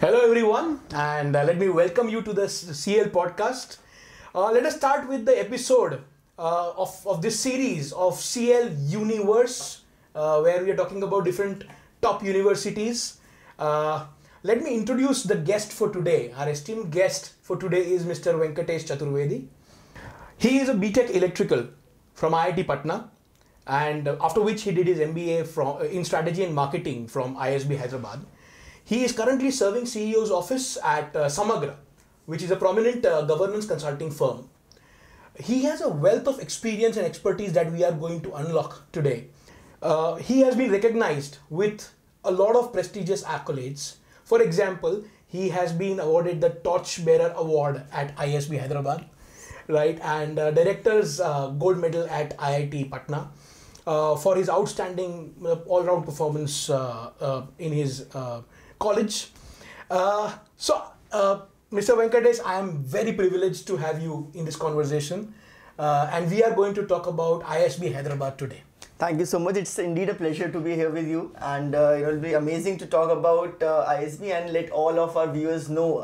Hello everyone, and let me welcome you to the CL podcast. Let us start with the episode of this series of CL Universe, where we are talking about different top universities. Let me introduce the guest for today. Our esteemed guest for today is Mr. Venkatesh Chaturvedi. He is a BTech Electrical from IIT Patna, and after which he did his MBA in Strategy and Marketing from ISB Hyderabad. He is currently serving CEO's office at Samagra, which is a prominent governance consulting firm. He has a wealth of experience and expertise that we are going to unlock today. He has been recognized with a lot of prestigious accolades. For example, he has been awarded the Torchbearer Award at ISB Hyderabad, right, and Director's Gold Medal at IIT Patna for his outstanding all-round performance in his college. Mr. Venkatesh, I am very privileged to have you in this conversation, and we are going to talk about ISB Hyderabad today. Thank you so much. It's indeed a pleasure to be here with you, and it will be amazing to talk about ISB and let all of our viewers know,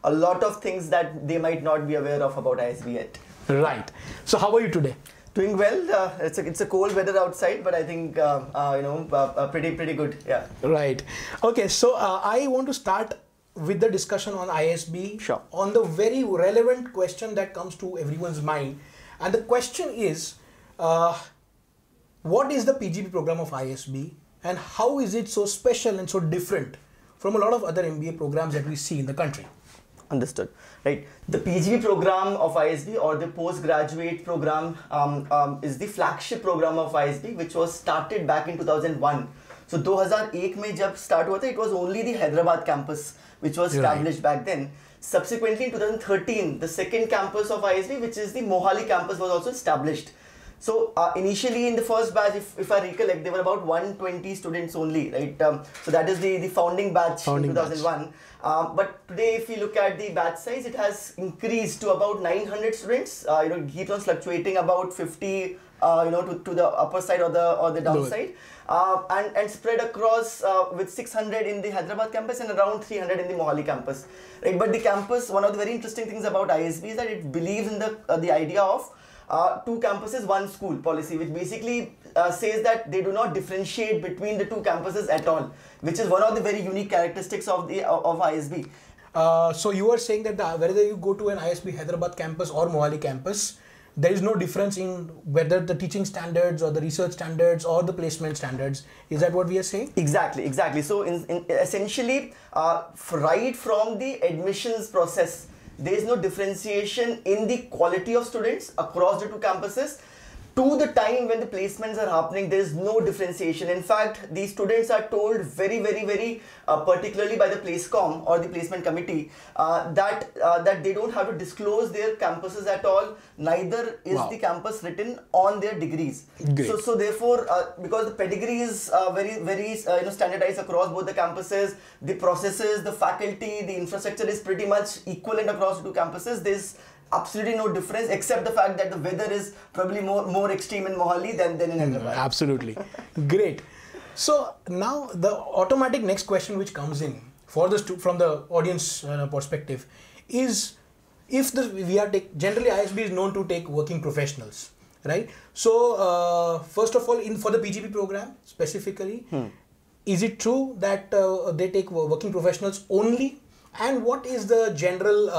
a lot of things that they might not be aware of about ISB yet. Right. So, how are you today? Doing well. It's a cold weather outside, but I think pretty good. Yeah. Right. Okay. So I want to start with the discussion on ISB. Sure. On the very relevant question that comes to everyone's mind, and the question is, what is the PGP program of ISB, and how is it so special and so different from a lot of other MBA programs that we see in the country? Understood. Right. The PGP program of ISB, or the postgraduate program, is the flagship program of ISB, which was started back in 2001. So 2001 में जब start हुआ था, it was only the Hyderabad campus which was established back then. Subsequently, in 2013, the second campus of ISB, which is the Mohali campus, was also established. So initially in the first batch, if I recollect, there were about 120 students only, right? So that is the founding batch in 2001. But today, if we look at the batch size, it has increased to about 900 students. It keeps on fluctuating about 50, to the upper side or the downside, and spread across with 600 in the Hyderabad campus and around 300 in the Mohali campus. Right? But the campus, one of the very interesting things about ISB is that it believes in the idea of two campuses, one school policy, which basically says that they do not differentiate between the two campuses at all, which is one of the very unique characteristics of ISB. So you are saying that whether you go to an ISB Hyderabad campus or Mohali campus, there is no difference in whether the teaching standards or the research standards or the placement standards. Is that what we are saying? Exactly. So essentially, right from the admissions process, there is no differentiation in the quality of students across the two campuses. To the time when the placements are happening, there is no differentiation. In fact, these students are told very particularly by the PlaceCom or the placement committee that they don't have to disclose their campuses at all. Neither is the campus written on their degrees. So therefore, because the pedigree is very standardized across both the campuses, the processes, the faculty, the infrastructure is pretty much equivalent across the two campuses. There's absolutely no difference, except the fact that the weather is probably more extreme in Mohali than in Hyderabad. Absolutely. Great. So now the automatic next question which comes in for from the audience perspective is, if generally ISB is known to take working professionals, right? So first of all, for the PGP program specifically, is it true that they take working professionals only? And what is the general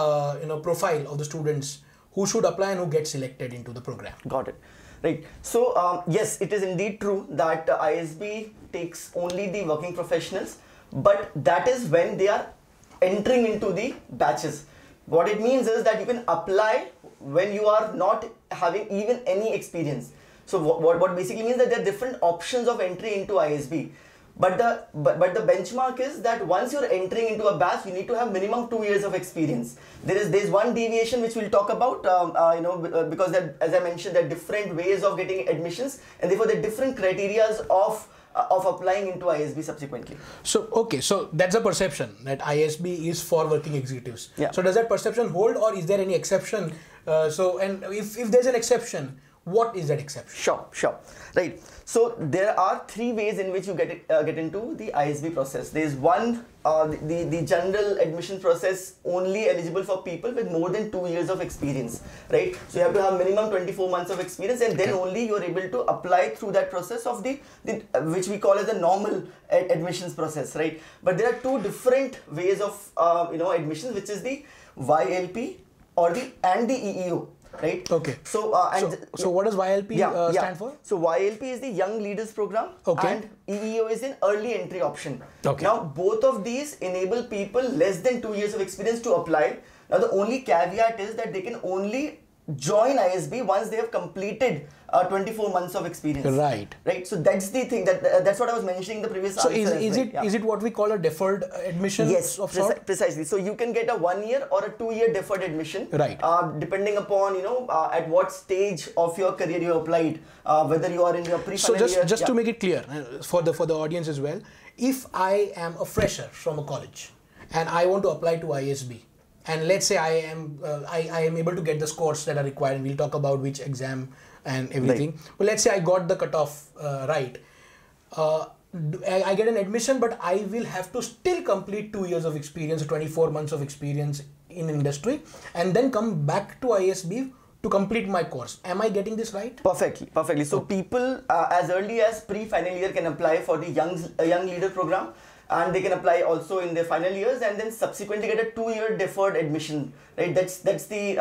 profile of the students who should apply and who get selected into the program? Got it. Right. So yes, it is indeed true that ISB takes only the working professionals, but that is when they are entering into the batches. What it means is that you can apply when you are not having even any experience. So what basically means that there are different options of entry into ISB. But the benchmark is that once you're entering into a batch, you need to have minimum 2 years of experience. There's one deviation which we'll talk about, because as I mentioned, there are different ways of getting admissions, and therefore there are different criterias of applying into ISB subsequently. So okay, so that's a perception that ISB is for working executives. Yeah. So does that perception hold, or is there any exception? And if there's an exception, what is that exception? Sure. Right. So there are three ways in which you get into the ISB process. There is one, the general admission process only eligible for people with more than 2 years of experience, right? So you have to have minimum 24 months of experience, and then only you are able to apply through that process of the which we call as the normal admissions process, right? But there are two different ways of admissions, which is the YLP and the EEO. Right. Okay. So so what does YLP stand for? So YLP is the Young Leaders Program, and EEO is an early entry option. Okay. Now both of these enable people less than 2 years of experience to apply. Now the only caveat is that they can only join ISB once they have completed 24 months of experience. Right. Right. So that's the thing that's what I was mentioning in the previous. So is it what we call a deferred admission? Yes, of sort? precisely. So you can get a 1 year or a 2 year deferred admission. Right. Depending upon at what stage of your career you applied, whether you are in your pre-final year. So just to make it clear for the audience as well, if I am a fresher from a college and I want to apply to ISB, and let's say I am able to get the scores that are required, and we'll talk about which exam and everything. Right. But let's say I got the cutoff right. I get an admission, but I will have to still complete 2 years of experience, 24 months of experience in industry, and then come back to ISB to complete my course. Am I getting this right? Perfectly. So people as early as pre-final year can apply for the young leader program, and they can apply also in their final years, and then subsequently get a 2 year deferred admission, right? That's the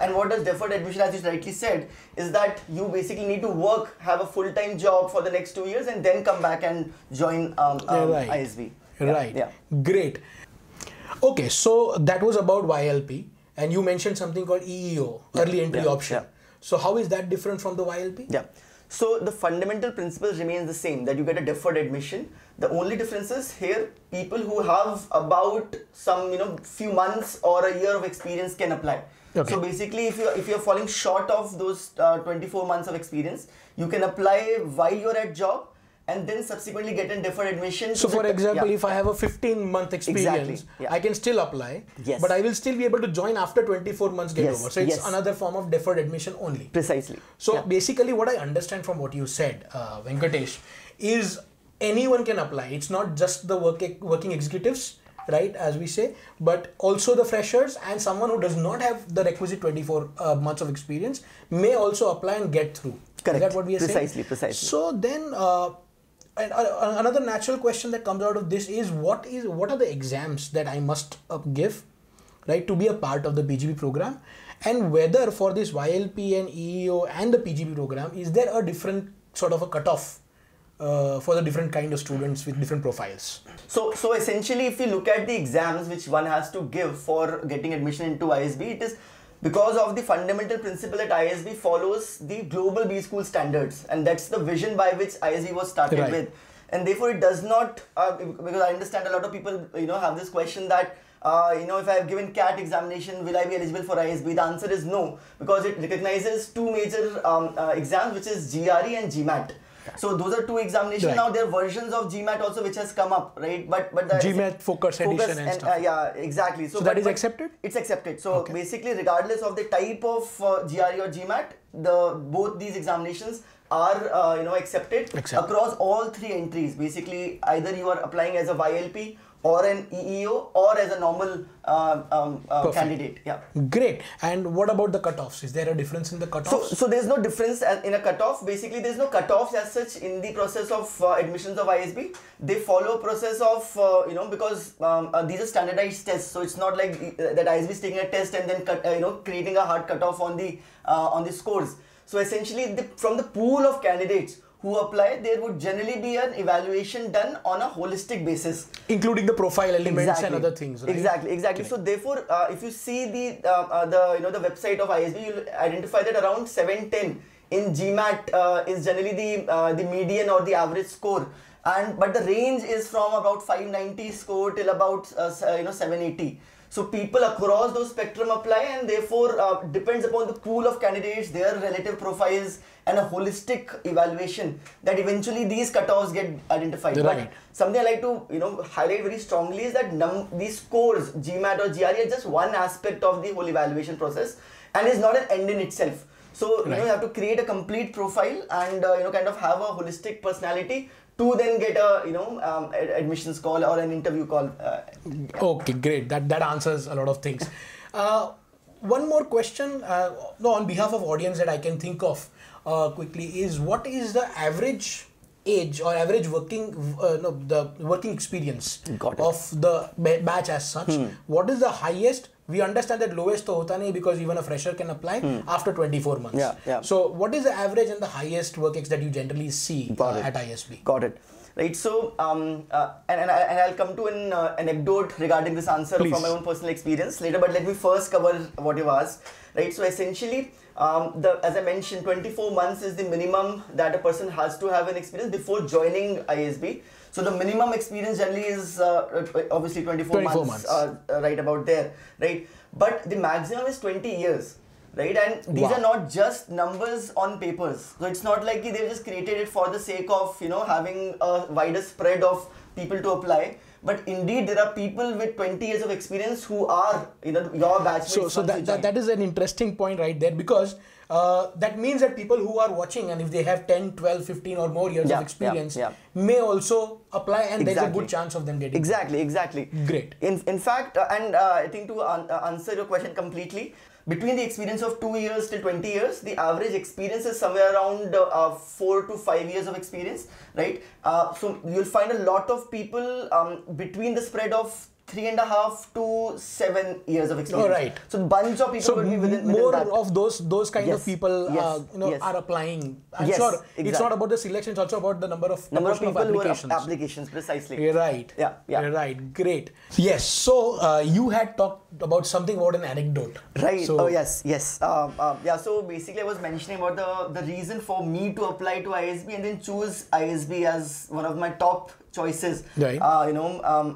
and what does deferred admission, as you rightly said, is that you basically need to work, have a full-time job for the next 2 years, and then come back and join ISB. Right. Yeah. Great. Okay, so that was about YLP, and you mentioned something called EEO, early entry option. Yeah. So how is that different from the YLP? Yeah. So the fundamental principles remains the same, that you get a deferred admission. The only difference is here, people who have about some few months or a year of experience can apply. Okay. So basically, if you're falling short of those 24 months of experience, you can apply while you're at job, and then subsequently get a deferred admission. So for example, if I have a 15-month experience, I can still apply, but I will still be able to join after 24 months get over. So it's another form of deferred admission only. Precisely. So basically what I understand from what you said, Venkatesh, is anyone can apply. It's not just the working executives, right, as we say, but also the freshers and someone who does not have the requisite 24 months of experience may also apply and get through. Correct. Is that what we are saying? Precisely. So then another natural question that comes out of this is what are the exams that I must give, right, to be a part of the PGP program, and whether for this YLP and EEO and the PGP program, is there a different sort of a cutoff for the different kind of students with different profiles? So essentially, if you look at the exams which one has to give for getting admission into ISB, it is because of the fundamental principle that ISB follows the global B school standards, and that's the vision by which ISB was started with. And therefore it does not, because I understand a lot of people have this question that if I have given CAT examination, will I be eligible for ISB? The answer is no, because it recognizes two major exams, which is GRE and GMAT. So those are two examinations. Right. Now there are versions of GMAT also which has come up, right? But the GMAT focus edition and stuff. Yeah, exactly. So that is accepted? It's accepted. So basically, regardless of the type of GRE or GMAT, both these examinations are accepted across all three entries. Basically, either you are applying as a YLP or an EEO or as a normal candidate. Yeah. Great. And what about the cutoffs? Is there a difference in the cutoffs? So there's no difference in a cutoff. Basically, there's no cutoffs as such in the process of admissions of ISB. They follow a process of because these are standardized tests. So it's not like that ISB is taking a test and then creating a hard cutoff on the scores. So essentially, from the pool of candidates who apply, there would generally be an evaluation done on a holistic basis, including the profile elements and other things. Right? Exactly. Okay. So therefore, if you see the website of ISB, you'll identify that around 710 in GMAT is generally the median or the average score, but the range is from about 590 score till about 780. So people across those spectrum apply, and therefore depends upon the pool of candidates, their relative profiles, and a holistic evaluation that eventually these cutoffs get identified. Right. But something I like to highlight very strongly is that these scores, GMAT or GRE, are just one aspect of the whole evaluation process and is not an end in itself. So Right. you have to create a complete profile and kind of have a holistic personality to then get a admissions call or an interview call. Okay, great. That answers a lot of things. One more question, no, on behalf of audience that I can think of quickly is, what is the average age or average the working experience Got it. of the batch as such? What is the highest? We understand that lowest to hota nahi, because even a fresher can apply after 24 months. Yeah, yeah. So what is the average and the highest work ex that you generally see at ISB? Got it. Right. So, and I'll come to an anecdote regarding this answer Please. from my own personal experience later. But let me first cover what you've asked. Right. So essentially, as I mentioned, 24 months is the minimum that a person has to have an experience before joining ISB. So the minimum experience generally is obviously 24 months. Right about there. Right. But the maximum is 20 years. Right, and these Wow. are not just numbers on papers. So it's not like they've just created it for the sake of having a wider spread of people to apply. But indeed, there are people with 20 years of experience who are your batchmates. So that is an interesting point right there, because that means that people who are watching, and if they have 10, 12, 15 or more years of experience, may also apply, and there's a good chance of them getting Exactly. Great. In fact, and I think to answer your question completely, between the experience of 2 years till 20 years, the average experience is somewhere around 4 to 5 years of experience, right? So you'll find a lot of people between the spread of 3.5 to 7 years of experience. Oh, right. So bunch of people will be within more that. of those kind of people Yes. are applying. I'm Yes, sure exactly. it's not about the selection, it's also about the number of Number of proportion people who applications. are applications, precisely. You're right. Yeah. Right. Great. Yes. So you had talked about something about an anecdote. Right. So, Yes. So basically, I was mentioning about the reason for me to apply to ISB and then choose ISB as one of my top choices. Right.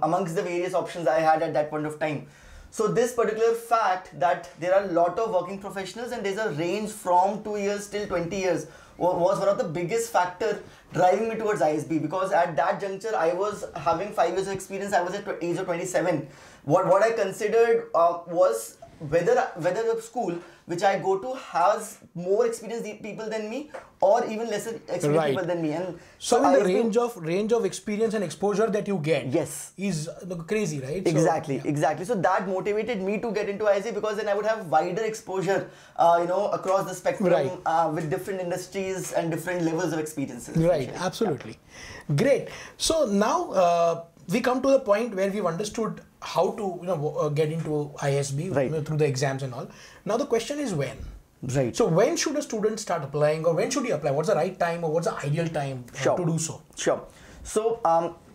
Amongst the various options I had at that point of time. So this particular fact that there are a lot of working professionals and there's a range from 2 years till 20 years was one of the biggest factor driving me towards ISB, because at that juncture I was having 5 years of experience. I was at age of 27. What I considered was whether the school which I go to has more experienced people than me or even lesser experienced people than me. And so the range of experience and exposure that you get is crazy, right? Exactly. So that motivated me to get into ISB, because then I would have wider exposure, across the spectrum, with different industries and different levels of experiences. Right, absolutely. Great. So now we come to the point where we've understood how to get into ISB through the exams and all. Now the question is when. Right. So when should a student start applying, or when should he apply? What's the right time, or what's the ideal time to do so? Sure. So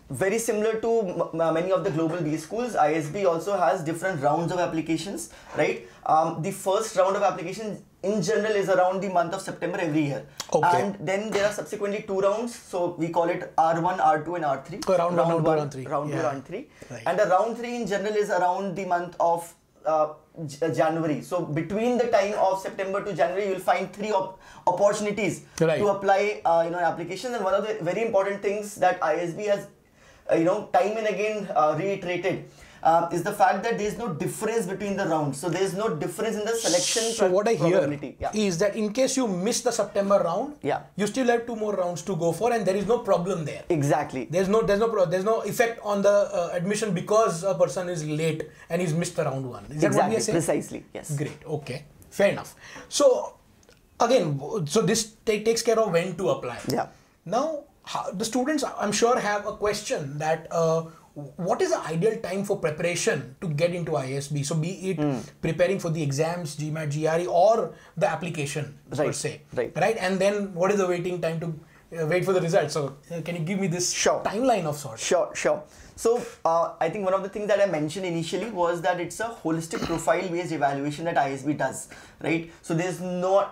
very similar to many of the global B schools, ISB also has different rounds of applications, right? The first round of applications in general is around the month of September every year. Okay. And then there are subsequently 2 rounds. So we call it R1, R2 and R3. So round 1, round 3. Round 2, round 3. Right. And the round 3 in general is around the month of January. So between the time of September to January, you will find 3 opportunities to apply applications. And one of the very important things that ISB has time and again reiterated is the fact that there is no difference between the rounds. So there is no difference in the selection. So what I hear is that in case you miss the September round, you still have 2 more rounds to go for, and there is no problem there. Exactly. There's no effect on the admission because a person is late and he's missed the round 1. Is that what we are saying? Precisely. Yes. Great. Okay. Fair enough. So again, so this takes care of when to apply. Yeah. Now the students, I'm sure, have a question that what is the ideal time for preparation to get into ISB? So be it preparing for the exams, GMAT, GRE, or the application per se. Right. And then what is the waiting time to wait for the results? So can you give me this timeline of sorts? Sure. So I think one of the things that I mentioned initially was that it's a holistic profile-based evaluation that ISB does, right? So there's no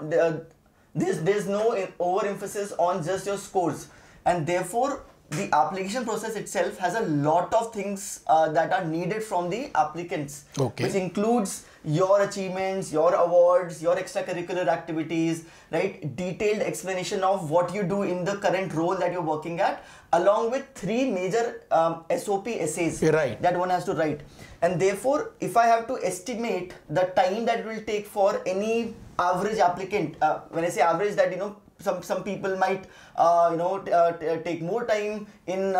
overemphasis on just your scores, and therefore the application process itself has a lot of things that are needed from the applicants, which includes your achievements, your awards, your extracurricular activities, right? Detailed explanation of what you do in the current role that you're working at, along with 3 major SOP essays Right. that one has to write. And therefore, if I have to estimate the time that it will take for any average applicant, when I say average, that some people might take more time in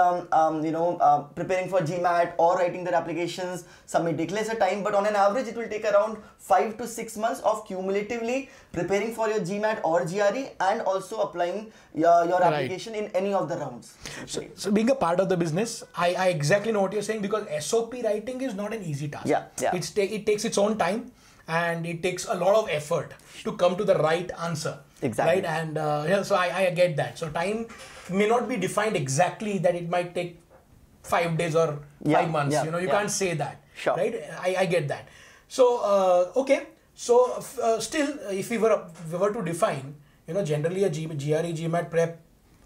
preparing for GMAT or writing their applications. Some may take lesser time, but on an average it will take around 5 to 6 months of cumulatively preparing for your GMAT or GRE and also applying your application in any of the rounds. So being a part of the business, I exactly know what you're saying, because SOP writing is not an easy task. Yeah. It takes its own time, and it takes a lot of effort to come to the right answer. Exactly. Right, and so I get that. So time may not be defined exactly, that it might take 5 days or 5 months. You can't say that. Sure. Right, I get that. So okay. So still, if we were to define, generally a GRE GMAT prep,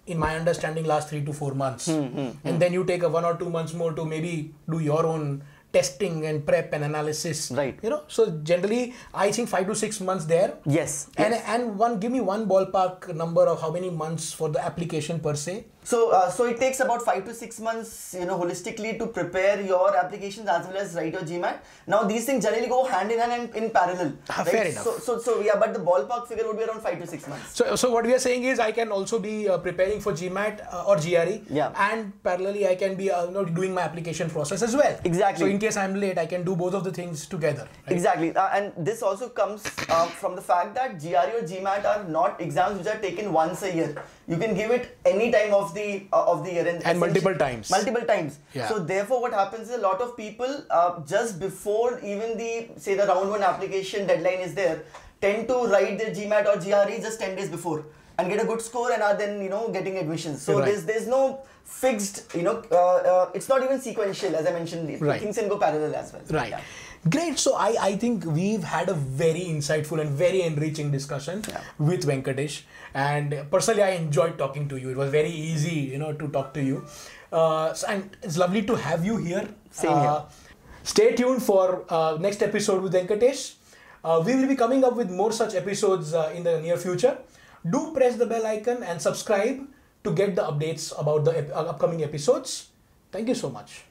in my understanding, lasts 3 to 4 months, and then you take a 1 or 2 months more to maybe do your own testing and prep and analysis. Right. So generally, I think 5 to 6 months there. Yes. And give me one ballpark number of how many months for the application per se. So it takes about 5 to 6 months, holistically, to prepare your applications as well as write your GMAT. Now these things generally go hand in hand and in parallel. Right? Fair enough. So yeah, but the ballpark figure would be around 5 to 6 months. So what we are saying is, I can also be preparing for GMAT or GRE, and parallelly I can be doing my application process as well. Exactly. So in case I'm late, I can do both of the things together. Right? Exactly. And this also comes from the fact that GRE or GMAT are not exams which are taken once a year. You can give it any time of the year and multiple times. Yeah. So therefore, what happens is, a lot of people just before even the round 1 application deadline is there, tend to write their GMAT or GRE just 10 days before and get a good score and are then getting admissions. So there's no fixed it's not even sequential, as I mentioned. Things can go parallel as well. Right. Yeah. Great. So I think we've had a very insightful and very enriching discussion with Venkatesh, and personally I enjoyed talking to you. It was very easy, to talk to you. And it's lovely to have you here. Same here. Stay tuned for next episode with Venkatesh. We will be coming up with more such episodes in the near future. Do press the bell icon and subscribe to get the updates about the upcoming episodes. Thank you so much.